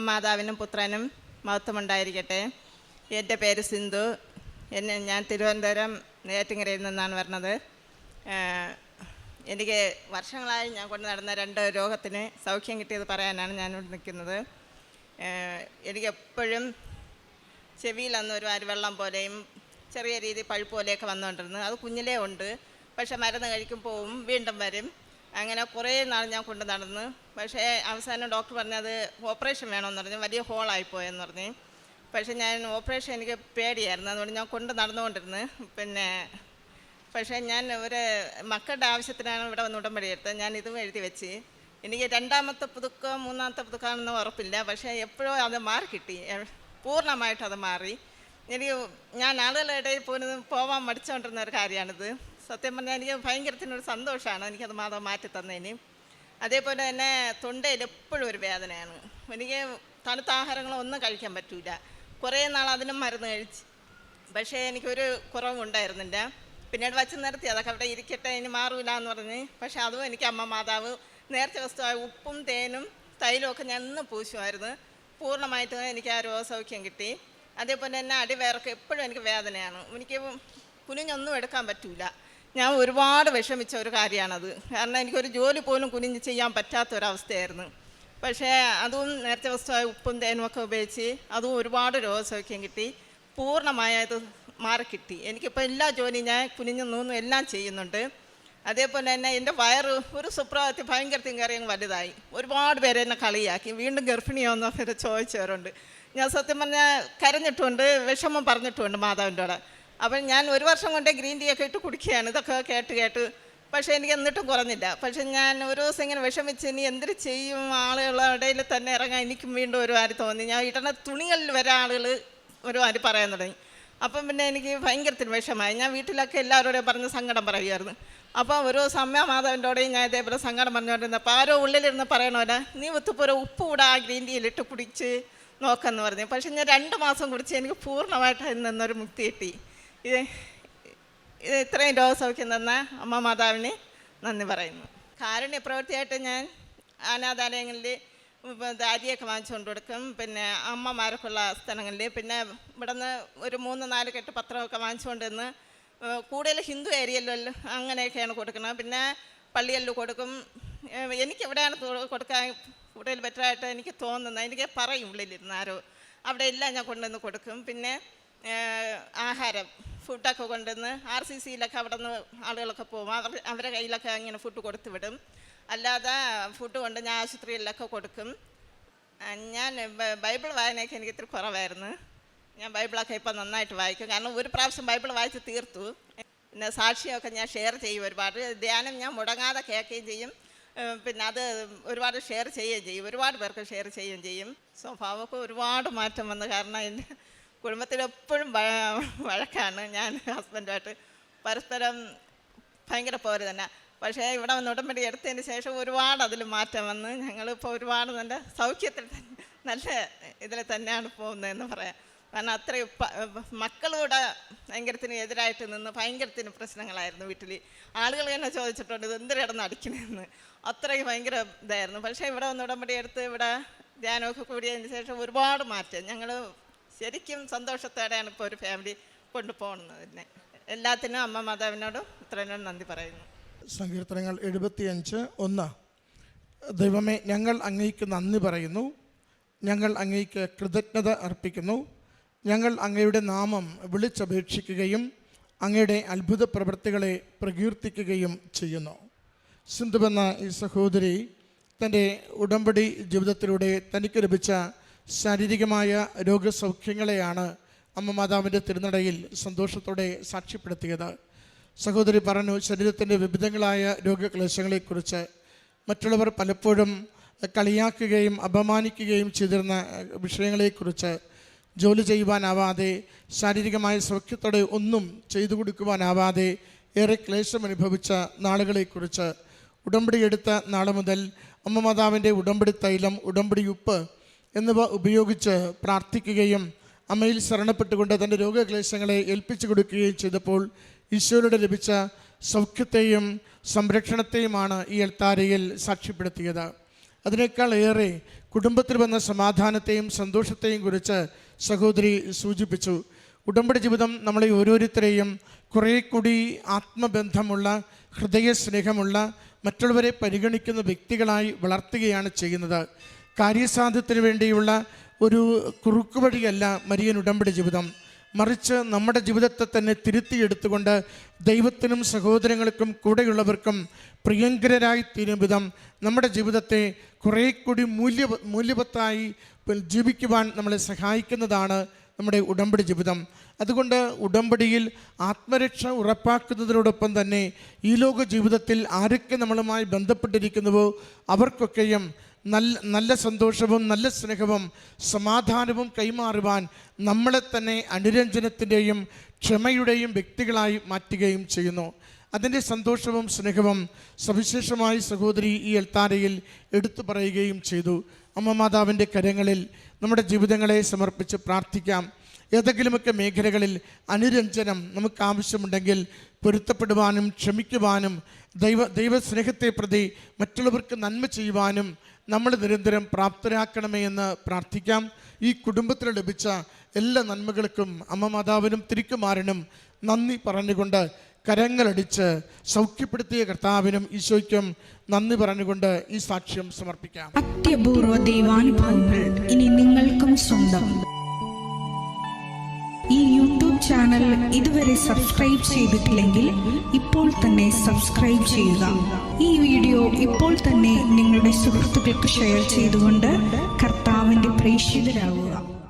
മാതാവിനും പുത്രനും മഹത്വമുണ്ടായിരിക്കട്ടെ. എൻ്റെ പേര് സിന്ധു. ഞാൻ തിരുവനന്തപുരം നെയ്യാറ്റിൻകരയിൽ നിന്നാണ് വരുന്നത്. എനിക്ക് വർഷങ്ങളായി ഞാൻ കൊണ്ട് നടന്ന 2 രോഗത്തിന് സൗഖ്യം കിട്ടിയത് പറയാനാണ് ഞാനിവിടെ നിൽക്കുന്നത്. എനിക്ക് എപ്പോഴും ചെവിയിൽ അന്ന് ഒരു അരിവെള്ളം പോലെയും ചെറിയ രീതിയിൽ പഴുപ്പ് പോലെയൊക്കെ വന്നുകൊണ്ടിരുന്നു. അത് കുഞ്ഞിലേ ഉണ്ട്. പക്ഷേ മരുന്ന് കഴിക്കും പോവും, വീണ്ടും വരും. അങ്ങനെ കുറേ നാൾ ഞാൻ കൊണ്ട് നടന്നു. പക്ഷേ അവസാനം ഡോക്ടർ പറഞ്ഞത് ഓപ്പറേഷൻ വേണമെന്ന് പറഞ്ഞു, വലിയ ഹോളായിപ്പോയെന്ന് പറഞ്ഞു. പക്ഷേ ഞാൻ ഓപ്പറേഷൻ എനിക്ക് പേടിയായിരുന്നു, അതുകൊണ്ട് ഞാൻ കൊണ്ട് നടന്നുകൊണ്ടിരുന്നു. പക്ഷേ ഞാൻ ഒരു മക്കളുടെ ആവശ്യത്തിനാണ് ഇവിടെ വന്ന് ഉടമ്പടി എടുത്തത്. ഞാൻ ഇതും എഴുതി വെച്ച്. എനിക്ക് 2ാമത്തെ പുതുക്കോ 3ാമത്തെ പുതുക്കാണെന്ന് ഉറപ്പില്ല. പക്ഷേ എപ്പോഴും അത് മാറി കിട്ടി, പൂർണ്ണമായിട്ട് അത് മാറി. ഞാൻ ആളുകളുടെ ഇടയിൽ പോകാൻ മടിച്ചുകൊണ്ടിരുന്ന ഒരു കാര്യമാണിത്. സത്യം പറഞ്ഞാൽ എനിക്ക് ഭയങ്കരത്തിനൊരു സന്തോഷമാണ് എനിക്കത് മാറ്റി തന്നതിന്. അതേപോലെ തന്നെ തൊണ്ടയിൽ എപ്പോഴും ഒരു വേദനയാണ്. എനിക്ക് തണുത്ത ആഹാരങ്ങളൊന്നും കഴിക്കാൻ പറ്റില്ല. കുറേ നാൾ അതിനും മരുന്ന് കഴിച്ച്, പക്ഷേ എനിക്കൊരു കുറവുണ്ടായിരുന്നില്ല. പിന്നീട് വച്ച് നിർത്തി, അതൊക്കെ അവിടെ ഇരിക്കട്ടെ, ഇനി മാറൂല എന്ന് പറഞ്ഞ്. പക്ഷേ അതും എനിക്ക് അമ്മ മാതാവ് നേരത്തെ വസ്തുവായ ഉപ്പും തേനും തൈലമൊക്കെ ഞാൻ ഇന്ന് പൂശുമായിരുന്നു. പൂർണ്ണമായിട്ട് എനിക്ക് ആ രോഗസൗഖ്യം കിട്ടി. അതേപോലെ തന്നെ അടിവയറൊക്കെ എപ്പോഴും എനിക്ക് വേദനയാണ്. എനിക്ക് കുനിഞ്ഞൊന്നും എടുക്കാൻ പറ്റില്ല. ഞാൻ ഒരുപാട് വിഷമിച്ച ഒരു കാര്യമാണത്. കാരണം എനിക്കൊരു ജോലി പോലും കുനിഞ്ഞ് ചെയ്യാൻ പറ്റാത്തൊരവസ്ഥയായിരുന്നു. പക്ഷേ അതും നേരത്തെ വസ്തുവായ ഉപ്പും തേനും ഒക്കെ ഉപയോഗിച്ച് അതും ഒരുപാട് രോഗസൗഖ്യം കിട്ടി. പൂർണ്ണമായത് മാറിക്കിട്ടി. എനിക്കിപ്പോൾ എല്ലാ ജോലിയും ഞാൻ കുനിഞ്ഞു നൂന്നും എല്ലാം ചെയ്യുന്നുണ്ട്. അതേപോലെ തന്നെ എൻ്റെ വയറ് ഒരു സുപ്രഭാതത്തിൽ ഭയങ്കര കയറിയങ്ങ് വലുതായി. ഒരുപാട് പേര് എന്നെ കളിയാക്കി. വീണ്ടും ഗർഭിണിയാണെന്നൊക്കെ ചോദിച്ചവരുണ്ട്. ഞാൻ സത്യം പറഞ്ഞാൽ കരഞ്ഞിട്ടുണ്ട്, വിഷമം പറഞ്ഞിട്ടുമുണ്ട് മാതാവിൻ്റെ കൂടെ. അപ്പം ഞാൻ 1 വർഷം കൊണ്ട് ഗ്രീൻ ടീ ഒക്കെ ഇട്ട് കുടിക്കുകയാണ്. ഇതൊക്കെ കേട്ട് പക്ഷേ എനിക്ക് എന്നിട്ടും കുറഞ്ഞില്ല. പക്ഷേ ഞാൻ ഒരു ദിവസം ഇങ്ങനെ വിഷമിച്ച് ഇനി എന്തിനു ചെയ്യും, ആളുകളുടെ ഇടയിൽ തന്നെ ഇറങ്ങാൻ എനിക്കും വീണ്ടും ഒരുമാതിരി തോന്നി. ഞാൻ ഇടുന്ന തുണികളിൽ വരെ ആളുകൾ ഒരുമാതിരി പറയാൻ തുടങ്ങി. അപ്പം പിന്നെ എനിക്ക് ഭയങ്കരത്തിന് വിഷമമായി. ഞാൻ വീട്ടിലൊക്കെ എല്ലാവരോടും പറഞ്ഞ് സങ്കടം പറയുമായിരുന്നു. അപ്പോൾ ഒരു ദിവസം അമ്മ മാതാവിൻ്റെ കൂടെയും ഞാൻ ഇതേപോലെ സങ്കടം പറഞ്ഞുകൊണ്ടിരുന്നപ്പോൾ ആരോ ഉള്ളിലിരുന്ന് പറയണമല്ലോ, നീ ഒത്തുപോലെ ഉപ്പ് കൂടെ ആ ഗ്രീൻ ടീയിലിട്ട് കുടിച്ച് നോക്കാമെന്ന് പറഞ്ഞു. പക്ഷേ ഞാൻ 2 മാസം കുടിച്ച് എനിക്ക് പൂർണ്ണമായിട്ട് അതിൽ നിന്നൊരു മുക്തി കിട്ടി. ഇത് ഇത്രയും രോഗസൗഖ്യം തന്ന അമ്മ മാതാവിന് നന്ദി പറയുന്നു. കാരുണ്യ പ്രവൃത്തിയായിട്ട് ഞാൻ അനാഥാലയങ്ങളിൽ അരിയൊക്കെ വാങ്ങിച്ചുകൊണ്ട് കൊടുക്കും. പിന്നെ അമ്മമാർക്കുള്ള സ്ഥലങ്ങളിൽ, പിന്നെ ഇവിടെ നിന്ന് ഒരു 3-4 കെട്ട് പത്രമൊക്കെ വാങ്ങിച്ചുകൊണ്ട് നിന്ന് കൂടുതൽ ഹിന്ദു ഏരിയയിലല്ലോ അങ്ങനെയൊക്കെയാണ് കൊടുക്കുന്നത്. പിന്നെ പള്ളികളിൽ കൊടുക്കും. എനിക്കെവിടെയാണ് കൊടുക്കാൻ കൂടുതൽ ബെറ്ററായിട്ട് എനിക്ക് തോന്നുന്നത്, എനിക്ക് പറയും ഉള്ളിലിരുന്ന് ആരോ, അവിടെ എല്ലാം ഞാൻ കൊണ്ടുവന്ന് കൊടുക്കും. പിന്നെ ആഹാരം ഫുഡൊക്കെ കൊണ്ടുവന്ന് RCCയിലൊക്കെ അവിടെ നിന്ന് ആളുകളൊക്കെ പോകും, അവരുടെ കയ്യിലൊക്കെ ഇങ്ങനെ ഫുഡ് കൊടുത്തു വിടും. അല്ലാതെ ഫുഡ് കൊണ്ട് ഞാൻ ആശുപത്രിയിലൊക്കെ കൊടുക്കും. ഞാൻ ബൈബിൾ വായനയൊക്കെ എനിക്ക് ഇത്തിരി കുറവായിരുന്നു. ഞാൻ ബൈബിളൊക്കെ ഇപ്പം നന്നായിട്ട് വായിക്കും. കാരണം ഒരു പ്രാവശ്യം ബൈബിൾ വായിച്ച് തീർത്തു. പിന്നെ സാക്ഷിയൊക്കെ ഞാൻ ഷെയർ ചെയ്യും. ഒരുപാട് ധ്യാനം ഞാൻ മുടങ്ങാതെ കേൾക്കുകയും ചെയ്യും. പിന്നെ അത് ഒരുപാട് ഷെയർ ചെയ്യുകയും ചെയ്യും. ഒരുപാട് പേർക്ക് ഷെയർ ചെയ്യുകയും ചെയ്യും. സ്വഭാവമൊക്കെ ഒരുപാട് മാറ്റം വന്നു. കാരണം എൻ്റെ കുടുംബത്തിലെപ്പോഴും വഴക്കാണ്. ഞാൻ ഹസ്ബൻഡുമായിട്ട് പരസ്പരം ഭയങ്കര പോര് തന്നെ. പക്ഷേ ഇവിടെ വന്ന് ഉടമ്പടി എടുത്തതിന് ശേഷം ഒരുപാട് അതിൽ മാറ്റം വന്ന് ഞങ്ങളിപ്പോൾ ഒരുപാട് നല്ല സൗഖ്യത്തിൽ നല്ല ഇതിൽ തന്നെയാണ് പോകുന്നതെന്ന് പറയാം. കാരണം അത്രയും മക്കളൂടെ ഭയങ്കരത്തിന് എതിരായിട്ട് നിന്ന് ഭയങ്കരത്തിന് പ്രശ്നങ്ങളായിരുന്നു വീട്ടിൽ. ആളുകൾ തന്നെ ചോദിച്ചിട്ടുണ്ട് ഇത് എന്തിനാണെന്ന് അടിക്കണമെന്ന്. അത്രയും ഭയങ്കര ഇതായിരുന്നു. പക്ഷേ ഇവിടെ വന്ന് ഉടമ്പടി എടുത്ത് ഇവിടെ ധ്യാനമൊക്കെ കൂടിയതിന് ശേഷം ഒരുപാട് മാറ്റം. ഞങ്ങൾ ശരിക്കും സന്തോഷത്തോടെയാണ് ഇപ്പോൾ ഒരു ഫാമിലി കൊണ്ടുപോകുന്നത്. തന്നെ എല്ലാത്തിനും അമ്മ മാതാവിനോടും ഇത്രയും നന്ദി പറയുന്നു. സങ്കീർത്തനങ്ങൾ 75:1. ദൈവമേ, ഞങ്ങൾ അങ്ങേക്ക് നന്ദി പറയുന്നു, ഞങ്ങൾ അങ്ങേക്ക് കൃതജ്ഞത അർപ്പിക്കുന്നു, ഞങ്ങൾ അങ്ങയുടെ നാമം വിളിച്ചപേക്ഷിക്കുകയും അങ്ങയുടെ അത്ഭുത പ്രവൃത്തികളെ പ്രകീർത്തിക്കുകയും ചെയ്യുന്നു. സിന്ധുവെന്ന ഈ സഹോദരി തൻ്റെ ഉടമ്പടി ജീവിതത്തിലൂടെ തനിക്ക് ലഭിച്ച ശാരീരികമായ രോഗസൗഖ്യങ്ങളെയാണ് അമ്മ മാതാവിൻ്റെ തിരുനടയിൽ സന്തോഷത്തോടെ സാക്ഷ്യപ്പെടുത്തിയത്. സഹോദരി പറഞ്ഞു, ശരീരത്തിൻ്റെ വിവിധങ്ങളായ രോഗക്ലേശങ്ങളെക്കുറിച്ച് മറ്റുള്ളവർ പലപ്പോഴും കളിയാക്കുകയും അപമാനിക്കുകയും ചെയ്തിരുന്ന വിഷയങ്ങളെക്കുറിച്ച്, ജോലി ചെയ്യുവാനാവാതെ ശാരീരികമായ സൗഖ്യത്തോടെ ഒന്നും ചെയ്തു കൊടുക്കുവാനാവാതെ ഏറെ ക്ലേശം അനുഭവിച്ച നാളുകളെക്കുറിച്ച് ഉടമ്പടി എടുത്ത നാൾ മുതൽ അമ്മ മാതാവിൻ്റെ ഉടമ്പടി തൈലം, ഉടമ്പടി ഉപ്പ് എന്നിവ ഉപയോഗിച്ച് പ്രാർത്ഥിക്കുകയും അമ്മയിൽ ശരണപ്പെട്ടുകൊണ്ട് തൻ്റെ രോഗക്ലേശങ്ങളെ ഏൽപ്പിച്ചു കൊടുക്കുകയും ചെയ്തപ്പോൾ ഈശോയുടെ ലഭിച്ച സൗഖ്യത്തെയും സംരക്ഷണത്തെയുമാണ് ഈ എൽത്താരയിൽ സാക്ഷ്യപ്പെടുത്തിയത്. അതിനേക്കാൾ ഏറെ കുടുംബത്തിൽ വന്ന സമാധാനത്തെയും സന്തോഷത്തെയും കുറിച്ച് സഹോദരി സൂചിപ്പിച്ചു. ഉടമ്പടി ജീവിതം നമ്മളെ ഓരോരുത്തരെയും കുറേ കൂടി ആത്മബന്ധമുള്ള, ഹൃദയസ്നേഹമുള്ള, മറ്റുള്ളവരെ പരിഗണിക്കുന്ന വ്യക്തികളായി വളർത്തുകയാണ് ചെയ്യുന്നത്. കാര്യസാധ്യത്തിന് വേണ്ടിയുള്ള ഒരു കുറുക്കുവഴിയല്ല മരിയൻ ഉടമ്പടി ജീവിതം. മറിച്ച് നമ്മുടെ ജീവിതത്തെ തന്നെ തിരുത്തിയെടുത്തുകൊണ്ട് ദൈവത്തിനും സഹോദരങ്ങൾക്കും കൂടെയുള്ളവർക്കും പ്രിയങ്കരായി തീരും വിധം നമ്മുടെ ജീവിതത്തെ കുറേ കൂടി മൂല്യവത്തായി ജീവിക്കുവാൻ നമ്മളെ സഹായിക്കുന്നതാണ് നമ്മുടെ ഉടമ്പടി ജീവിതം. അതുകൊണ്ട് ഉടമ്പടിയിൽ ആത്മരക്ഷ ഉറപ്പാക്കുന്നതിനോടൊപ്പം തന്നെ ഈ ലോക ജീവിതത്തിൽ ആരൊക്കെ നമ്മളുമായി ബന്ധപ്പെട്ടിരിക്കുന്നുവോ അവർക്കൊക്കെയും നല്ല സന്തോഷവും നല്ല സ്നേഹവും സമാധാനവും കൈമാറുവാൻ നമ്മളെ തന്നെ അനുരഞ്ജനത്തിൻ്റെയും ക്ഷമയുടെയും വ്യക്തികളായി മാറ്റുകയും ചെയ്യുന്നു. അതിൻ്റെ സന്തോഷവും സ്നേഹവും സവിശേഷമായി സഹോദരി ഈ എൽത്താരയിൽ എടുത്തു പറയുകയും ചെയ്തു. അമ്മ മാതാവിൻ്റെ കരങ്ങളിൽ നമ്മുടെ ജീവിതങ്ങളെ സമർപ്പിച്ച് പ്രാർത്ഥിക്കാം. ഏതെങ്കിലുമൊക്കെ മേഖലകളിൽ അനുരഞ്ജനം നമുക്ക് ആവശ്യമുണ്ടെങ്കിൽ പൊരുത്തപ്പെടുവാനും ക്ഷമിക്കുവാനും ദൈവസ്നേഹത്തെ പ്രതി മറ്റുള്ളവർക്ക് നന്മ ചെയ്യുവാനും നമ്മൾ നിരന്തരം പ്രാപ്തരാക്കണമേ എന്ന് പ്രാർത്ഥിക്കാം. ഈ കുടുംബത്തിന് ലഭിച്ച എല്ലാ നന്മകൾക്കും അമ്മ മാതാവിനും തിരുക്കുമാരനും നന്ദി പറഞ്ഞുകൊണ്ട് കരങ്ങളടിച്ച് സൗഖ്യപ്പെടുത്തിയ കർത്താവിനും ഈശോയ്ക്കും നന്ദി പറഞ്ഞുകൊണ്ട് ഈ സാക്ഷ്യം സമർപ്പിക്കാം. അത്യപൂർവ ദൈവാനുഭവങ്ങൾ ഇനി നിങ്ങൾക്കും സ്വന്തം. ഈ യൂട്യൂബ് ചാനൽ ഇതുവരെ സബ്സ്ക്രൈബ് ചെയ്തിട്ടില്ലെങ്കിൽ ഇപ്പോൾ തന്നെ സബ്സ്ക്രൈബ് ചെയ്യുക. ഈ വീഡിയോ ഇപ്പോൾ തന്നെ നിങ്ങളുടെ സുഹൃത്തുക്കൾക്ക് ഷെയർ ചെയ്തുകൊണ്ട് കർത്താവിൻ്റെ പ്രേക്ഷിതരാകുക.